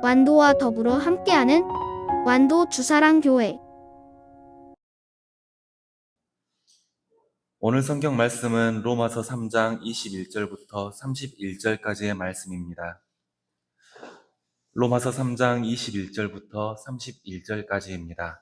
완도와 더불어 함께하는 완도 주사랑교회. 오늘 성경 말씀은 로마서 3장 21절부터 31절까지의 말씀입니다. 로마서 3장 21절부터 31절까지입니다.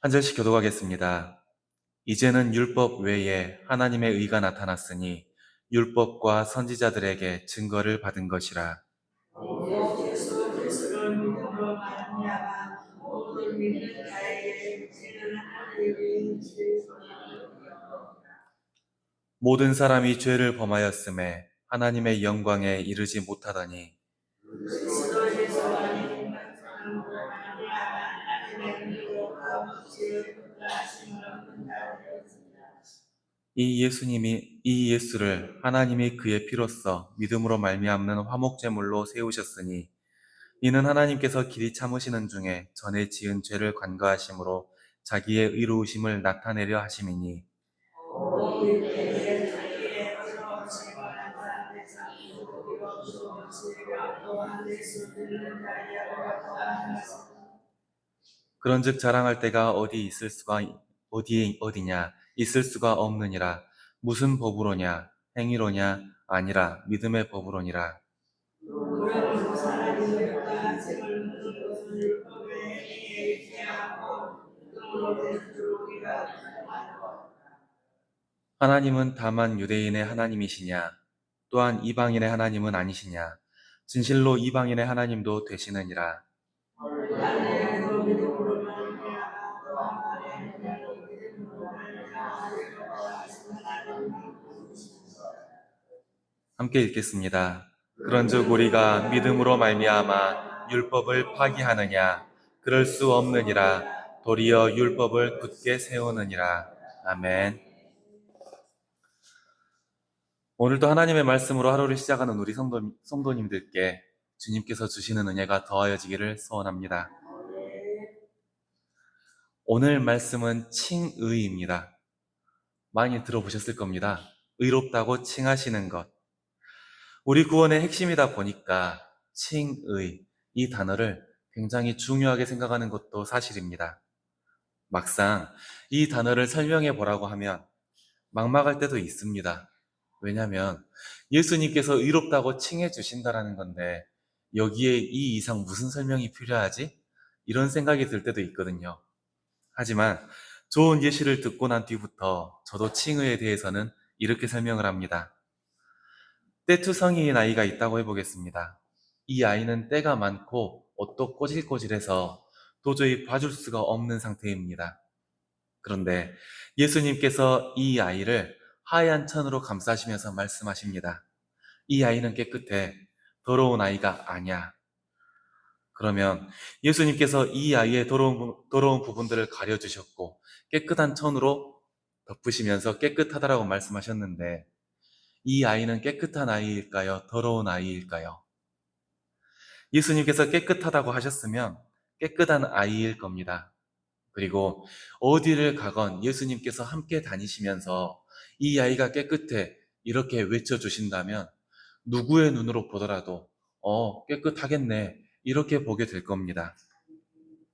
한 절씩 교독하겠습니다. 이제는 율법 외에 하나님의 의가 나타났으니 율법과 선지자들에게 증거를 받은 것이라. 예수 그리스도를 믿음으로 말미암아 모든 믿는 자에게 죄는 하나님의 죄소리라. 모든 사람이 죄를 범하였음에 하나님의 영광에 이르지 못하더니 그리스도 예수 안에 사람으로 말미암아 하나님의 의롭고 죄를 묻다하심을 얻는 자 되었습니다. 이 예수를 하나님이 그의 피로써 믿음으로 말미암는 화목제물로 세우셨으니 이는 하나님께서 길이 참으시는 중에 전에 지은 죄를 관과하심으로 자기의 의로우심을 나타내려 하심이니 오직 때에 자기의 의로우심을 나타내사 우리로 주옵시고 또한 예수 믿는 자에게 더하셨습니다. 그런즉 자랑할 때가 어디냐 있을 수가 없느니라. 무슨 법으로냐 행위로냐 아니라 믿음의 법으로니라. 우리는 사람이 율법과 책을 묻는 것은 율법에 행위에 있지 않고 믿음으로 된 줄 우리가 알고 하나님은 다만 유대인의 하나님이시냐 또한 이방인의 하나님은 아니시냐. 진실로 이방인의 하나님도 되시느니라. 하나님도 믿음으로 말미암아 또한 하나님도 믿음으로 말미암아 하신 하나님을 부르시니라. 함께 읽겠습니다. 그런즉 우리가 믿음으로 말미암아 율법을 파기하느냐 그럴 수 없느니라. 도리어 율법을 굳게 세우느니라. 아멘. 오늘도 하나님의 말씀으로 하루를 시작하는 우리 성도님들께 주님께서 주시는 은혜가 더하여지기를 소원합니다. 오늘 말씀은 칭의입니다. 많이 들어보셨을 겁니다. 의롭다고 칭하시는 것. 우리 구원의 핵심이다 보니까 칭의, 이 단어를 굉장히 중요하게 생각하는 것도 사실입니다. 막상 이 단어를 설명해 보라고 하면 막막할 때도 있습니다. 왜냐하면 예수님께서 의롭다고 칭해 주신다라는 건데 여기에 이 이상 무슨 설명이 필요하지? 이런 생각이 들 때도 있거든요. 하지만 좋은 예시를 듣고 난 뒤부터 저도 칭의에 대해서는 이렇게 설명을 합니다. 떼투성이인 아이가 있다고 해보겠습니다. 이 아이는 때가 많고 옷도 꼬질꼬질해서 도저히 봐줄 수가 없는 상태입니다. 그런데 예수님께서 이 아이를 하얀 천으로 감싸시면서 말씀하십니다. 이 아이는 깨끗해. 더러운 아이가 아니야. 그러면 예수님께서 이 아이의 더러운 부분들을 가려주셨고 깨끗한 천으로 덮으시면서 깨끗하다라고 말씀하셨는데 이 아이는 깨끗한 아이일까요? 더러운 아이일까요? 예수님께서 깨끗하다고 하셨으면 깨끗한 아이일 겁니다. 그리고 어디를 가건 예수님께서 함께 다니시면서 이 아이가 깨끗해 이렇게 외쳐주신다면 누구의 눈으로 보더라도 깨끗하겠네 이렇게 보게 될 겁니다.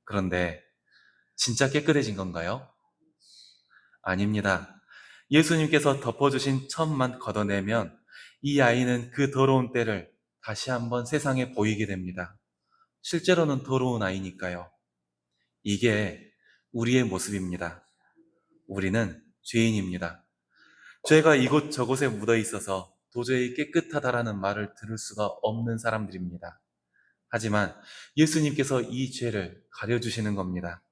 그런데 진짜 깨끗해진 건가요? 아닙니다. 예수님께서 덮어주신 천만 걷어내면 이 아이는 그 더러운 때를 다시 한번 세상에 보이게 됩니다. 실제로는 더러운 아이니까요. 이게 우리의 모습입니다. 우리는 죄인입니다. 죄가 이곳저곳에 묻어 있어서 도저히 깨끗하다라는 말을 들을 수가 없는 사람들입니다. 하지만 예수님께서 이 죄를 가려주시는 겁니다.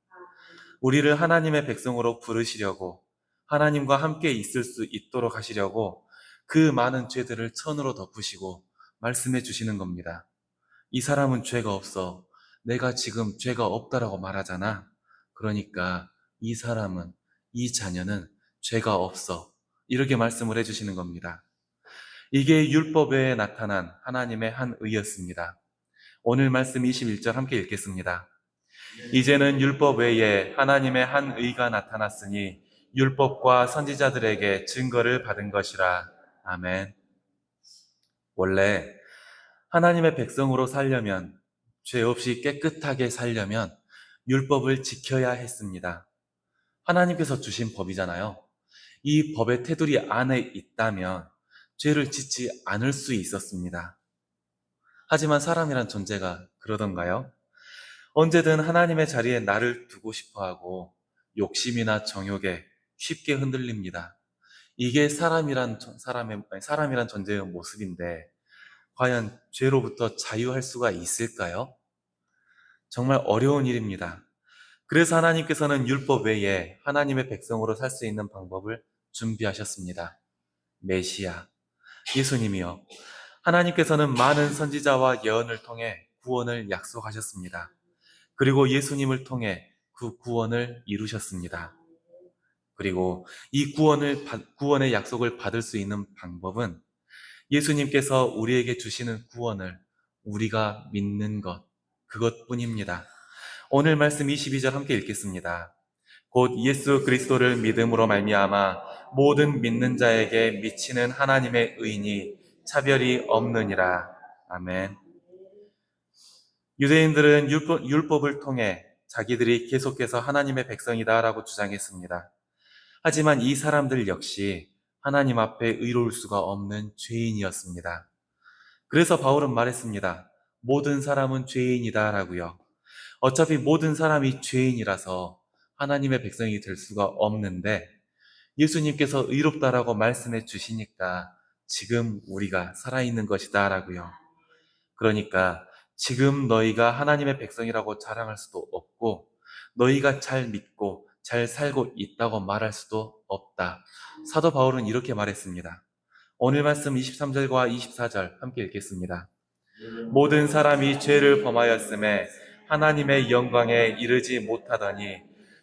우리를 하나님의 백성으로 부르시려고 하나님과 함께 있을 수 있도록 하시려고 그 많은 죄들을 천으로 덮으시고 말씀해 주시는 겁니다. 이 사람은 죄가 없어. 내가 지금 죄가 없다라고 말하잖아. 그러니까 이 사람은, 이 자녀는 죄가 없어. 이렇게 말씀을 해주시는 겁니다. 이게 율법에 나타난 하나님의 한 의였습니다. 오늘 말씀 21절 함께 읽겠습니다. 이제는 율법 외에 하나님의 한 의가 나타났으니 율법과 선지자들에게 증거를 받은 것이라. 아멘. 원래 하나님의 백성으로 살려면, 죄 없이 깨끗하게 살려면 율법을 지켜야 했습니다. 하나님께서 주신 법이잖아요. 이 법의 테두리 안에 있다면 죄를 짓지 않을 수 있었습니다. 하지만 사람이란 존재가 그러던가요? 언제든 하나님의 자리에 나를 두고 싶어 하고 욕심이나 정욕에 쉽게 흔들립니다. 이게 사람이란 존재의 모습인데 과연 죄로부터 자유할 수가 있을까요? 정말 어려운 일입니다. 그래서 하나님께서는 율법 외에 하나님의 백성으로 살 수 있는 방법을 준비하셨습니다. 메시아, 예수님이요. 하나님께서는 많은 선지자와 예언을 통해 구원을 약속하셨습니다. 그리고 예수님을 통해 그 구원을 이루셨습니다. 그리고 이 구원의 약속을 받을 수 있는 방법은 예수님께서 우리에게 주시는 구원을 우리가 믿는 것, 그것뿐입니다. 오늘 말씀 22절 함께 읽겠습니다. 곧 예수 그리스도를 믿음으로 말미암아 모든 믿는 자에게 미치는 하나님의 의인이 차별이 없느니라. 아멘. 유대인들은 율법을 통해 자기들이 계속해서 하나님의 백성이다라고 주장했습니다. 하지만 이 사람들 역시 하나님 앞에 의로울 수가 없는 죄인이었습니다. 그래서 바울은 말했습니다. 모든 사람은 죄인이다라고요. 어차피 모든 사람이 죄인이라서 하나님의 백성이 될 수가 없는데 예수님께서 의롭다라고 말씀해 주시니까 지금 우리가 살아있는 것이다라고요. 그러니까 지금 너희가 하나님의 백성이라고 자랑할 수도 없고 너희가 잘 믿고 잘 살고 있다고 말할 수도 없다. 사도 바울은 이렇게 말했습니다. 오늘 말씀 23절과 24절 함께 읽겠습니다. 모든 사람이 죄를 범하였음에 하나님의 영광에 이르지 못하더니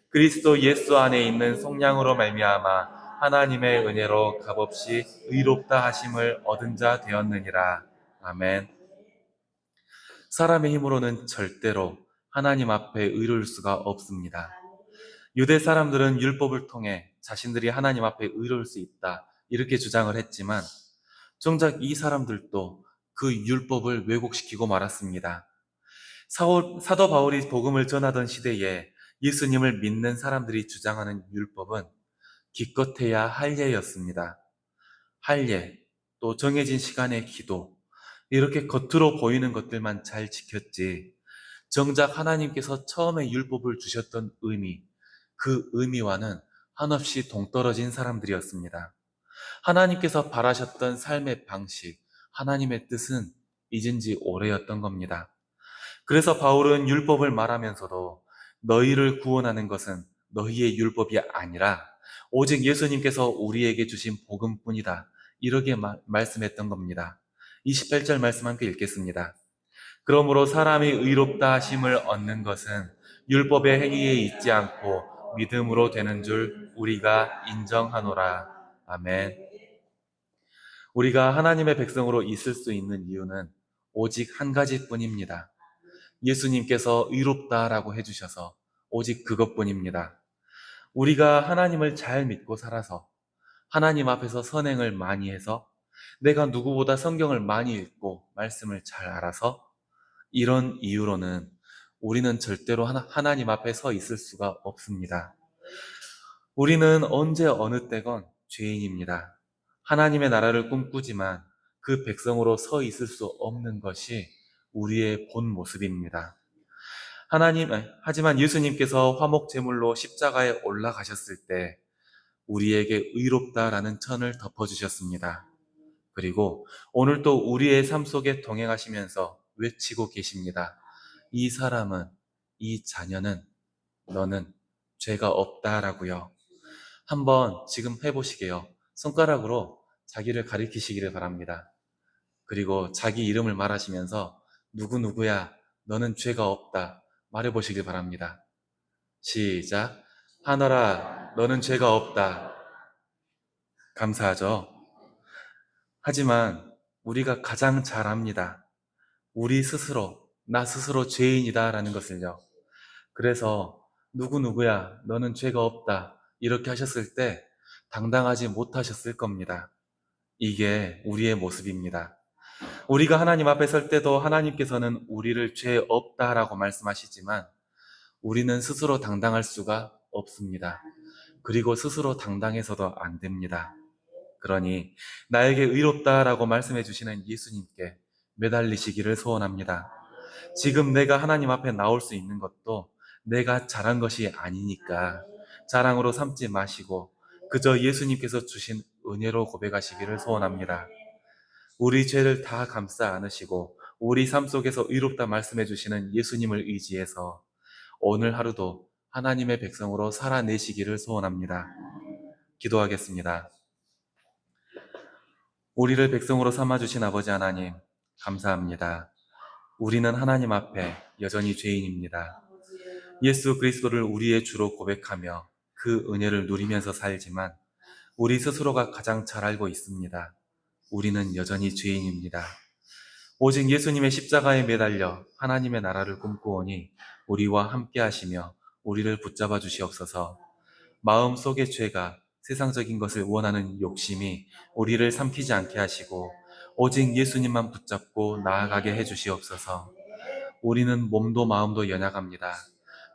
그리스도 예수 안에 있는 속량으로 말미암아 하나님의 은혜로 값없이 의롭다 하심을 얻은 자 되었느니라. 아멘. 사람의 힘으로는 절대로 하나님 앞에 의로울 수가 없습니다. 유대 사람들은 율법을 통해 자신들이 하나님 앞에 의로울 수 있다 이렇게 주장을 했지만 정작 이 사람들도 그 율법을 왜곡시키고 말았습니다. 사도 바울이 복음을 전하던 시대에 예수님을 믿는 사람들이 주장하는 율법은 기껏해야 할례였습니다. 할례, 또 정해진 시간의 기도, 이렇게 겉으로 보이는 것들만 잘 지켰지 정작 하나님께서 처음에 율법을 주셨던 의미, 그 의미와는 한없이 동떨어진 사람들이었습니다. 하나님께서 바라셨던 삶의 방식, 하나님의 뜻은 잊은 지 오래였던 겁니다. 그래서 바울은 율법을 말하면서도 너희를 구원하는 것은 너희의 율법이 아니라 오직 예수님께서 우리에게 주신 복음뿐이다. 이렇게 말씀했던 겁니다. 28절 말씀 함께 읽겠습니다. 그러므로 사람이 의롭다 하심을 얻는 것은 율법의 행위에 있지 않고 믿음으로 되는 줄 우리가 인정하노라. 아멘. 우리가 하나님의 백성으로 있을 수 있는 이유는 오직 한 가지뿐입니다. 예수님께서 의롭다라고 해주셔서 오직 그것뿐입니다. 우리가 하나님을 잘 믿고 살아서 하나님 앞에서 선행을 많이 해서 내가 누구보다 성경을 많이 읽고 말씀을 잘 알아서 이런 이유로는 우리는 절대로 하나님 앞에 서 있을 수가 없습니다. 우리는 언제 어느 때건 죄인입니다. 하나님의 나라를 꿈꾸지만 그 백성으로 서 있을 수 없는 것이 우리의 본 모습입니다. 하지만 예수님께서 화목 제물로 십자가에 올라가셨을 때 우리에게 의롭다라는 천을 덮어주셨습니다. 그리고 오늘 또 우리의 삶 속에 동행하시면서 외치고 계십니다. 이 사람은, 이 자녀는, 너는 죄가 없다라고요. 한번 지금 해보시게요. 손가락으로 자기를 가리키시기를 바랍니다. 그리고 자기 이름을 말하시면서 누구누구야, 너는 죄가 없다 말해보시길 바랍니다. 시작. 하늘아, 너는 죄가 없다. 감사하죠? 하지만 우리가 가장 잘 압니다. 우리 스스로, 나 스스로 죄인이다라는 것을요. 그래서 누구누구야, 너는 죄가 없다 이렇게 하셨을 때 당당하지 못하셨을 겁니다. 이게 우리의 모습입니다. 우리가 하나님 앞에 설 때도 하나님께서는 우리를 죄 없다라고 말씀하시지만 우리는 스스로 당당할 수가 없습니다. 그리고 스스로 당당해서도 안 됩니다. 그러니 나에게 의롭다라고 말씀해 주시는 예수님께 매달리시기를 소원합니다. 지금 내가 하나님 앞에 나올 수 있는 것도 내가 잘한 것이 아니니까 자랑으로 삼지 마시고 그저 예수님께서 주신 은혜로 고백하시기를 소원합니다. 우리 죄를 다 감싸 안으시고 우리 삶 속에서 의롭다 말씀해 주시는 예수님을 의지해서 오늘 하루도 하나님의 백성으로 살아내시기를 소원합니다. 기도하겠습니다. 우리를 백성으로 삼아주신 아버지 하나님, 감사합니다. 우리는 하나님 앞에 여전히 죄인입니다. 예수 그리스도를 우리의 주로 고백하며 그 은혜를 누리면서 살지만 우리 스스로가 가장 잘 알고 있습니다. 우리는 여전히 죄인입니다. 오직 예수님의 십자가에 매달려 하나님의 나라를 꿈꾸오니 우리와 함께 하시며 우리를 붙잡아 주시옵소서. 마음속의 죄가 세상적인 것을 원하는 욕심이 우리를 삼키지 않게 하시고 오직 예수님만 붙잡고 나아가게 해 주시옵소서. 우리는 몸도 마음도 연약합니다.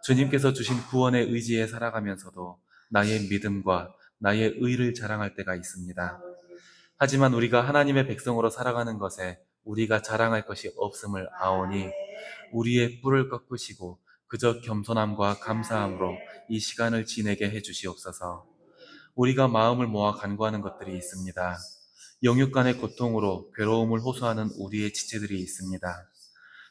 주님께서 주신 구원의 의지에 살아가면서도 나의 믿음과 나의 의를 자랑할 때가 있습니다. 하지만 우리가 하나님의 백성으로 살아가는 것에 우리가 자랑할 것이 없음을 아오니 우리의 뿔을 꺾으시고 그저 겸손함과 감사함으로 이 시간을 지내게 해 주시옵소서. 우리가 마음을 모아 간구하는 것들이 있습니다. 영육 간의 고통으로 괴로움을 호소하는 우리의 지체들이 있습니다.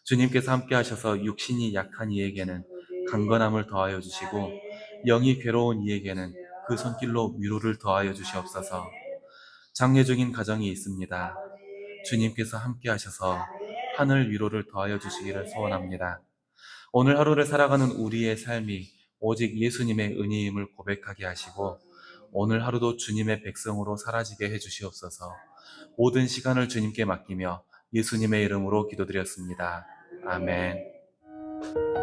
주님께서 함께 하셔서 육신이 약한 이에게는 강건함을 더하여 주시고 영이 괴로운 이에게는 그 손길로 위로를 더하여 주시옵소서. 장례 중인 가정이 있습니다. 주님께서 함께 하셔서 하늘 위로를 더하여 주시기를 소원합니다. 오늘 하루를 살아가는 우리의 삶이 오직 예수님의 은혜임을 고백하게 하시고 오늘 하루도 주님의 백성으로 사라지게 해주시옵소서. 모든 시간을 주님께 맡기며 예수님의 이름으로 기도드렸습니다. 아멘.